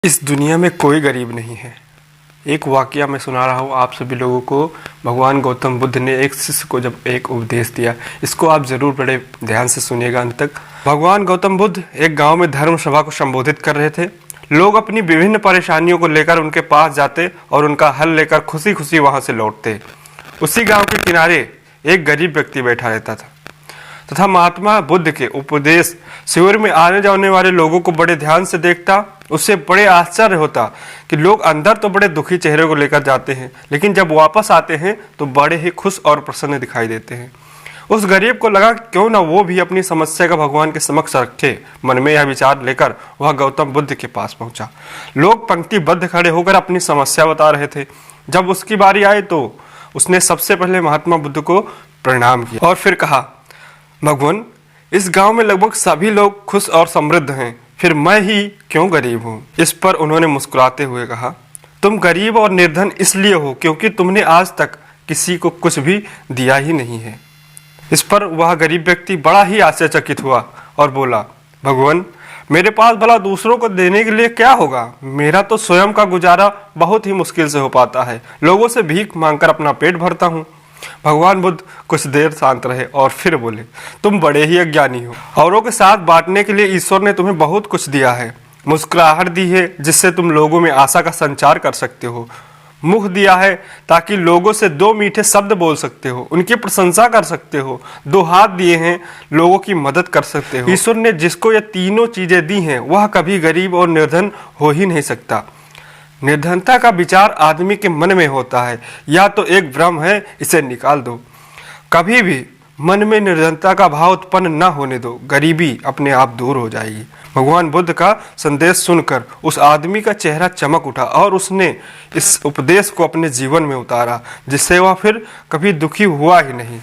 इस दुनिया में कोई गरीब नहीं है। एक वाकया मैं सुना रहा हूँ आप सभी लोगों को। भगवान गौतम बुद्ध ने एक शिष्य को जब एक उपदेश दिया, इसको आप जरूर बड़े ध्यान से सुनिएगा अंत तक। भगवान गौतम बुद्ध एक गांव में धर्म सभा को संबोधित कर रहे थे। लोग अपनी विभिन्न परेशानियों को लेकर उनके पास जाते और उनका हल लेकर खुशी खुशी वहां से लौटते। उसी गाँव के किनारे एक गरीब व्यक्ति बैठा रहता था तथा महात्मा बुद्ध के उपदेश शिविर में आने जाने वाले लोगों को बड़े ध्यान से देखता। उससे बड़े आश्चर्य होता कि लोग अंदर तो बड़े दुखी चेहरे को लेकर जाते हैं, लेकिन जब वापस आते हैं तो बड़े ही खुश और प्रसन्न दिखाई देते हैं। उस गरीब को लगा क्यों ना वो भी अपनी समस्या का भगवान के समक्ष रखे। मन में यह विचार लेकर वह गौतम बुद्ध के पास पहुंचा। लोग पंक्तिबद्ध खड़े होकर अपनी समस्या बता रहे थे। जब उसकी बारी आई तो उसने सबसे पहले महात्मा बुद्ध को प्रणाम किया और फिर कहा, भगवान, इस गांव में लगभग सभी लोग खुश और समृद्ध हैं, फिर मैं ही क्यों गरीब हूँ। इस पर उन्होंने मुस्कुराते हुए कहा, तुम गरीब और निर्धन इसलिए हो क्योंकि तुमने आज तक किसी को कुछ भी दिया ही नहीं है। इस पर वह गरीब व्यक्ति बड़ा ही आश्चर्यचकित हुआ और बोला, भगवान, मेरे पास भला दूसरों को देने के लिए क्या होगा। मेरा तो स्वयं का गुजारा बहुत ही मुश्किल से हो पाता है। लोगों से भीख मांगकर अपना पेट भरता हूँ। भगवान बुद्ध कुछ देर शांत रहे और फिर बोले, तुम बड़े ही अज्ञानी हो। औरों के साथ बांटने के लिए ईश्वर ने तुम्हें बहुत कुछ दिया है। मुस्कुराहट दी है जिससे तुम लोगों में आशा का संचार कर सकते हो। मुख दिया है ताकि लोगों से दो मीठे शब्द बोल सकते हो, उनकी प्रशंसा कर सकते हो। दो हाथ दिए हैं, लोगों की मदद कर सकते हो। ईश्वर ने जिसको ये तीनों चीजें दी हैं वह कभी गरीब और निर्धन हो ही नहीं सकता। निर्धनता का विचार आदमी के मन में होता है, या तो एक भ्रम है, इसे निकाल दो। कभी भी मन में निर्धनता का भाव उत्पन्न न होने दो, गरीबी अपने आप दूर हो जाएगी। भगवान बुद्ध का संदेश सुनकर उस आदमी का चेहरा चमक उठा और उसने इस उपदेश को अपने जीवन में उतारा, जिससे वह फिर कभी दुखी हुआ ही नहीं।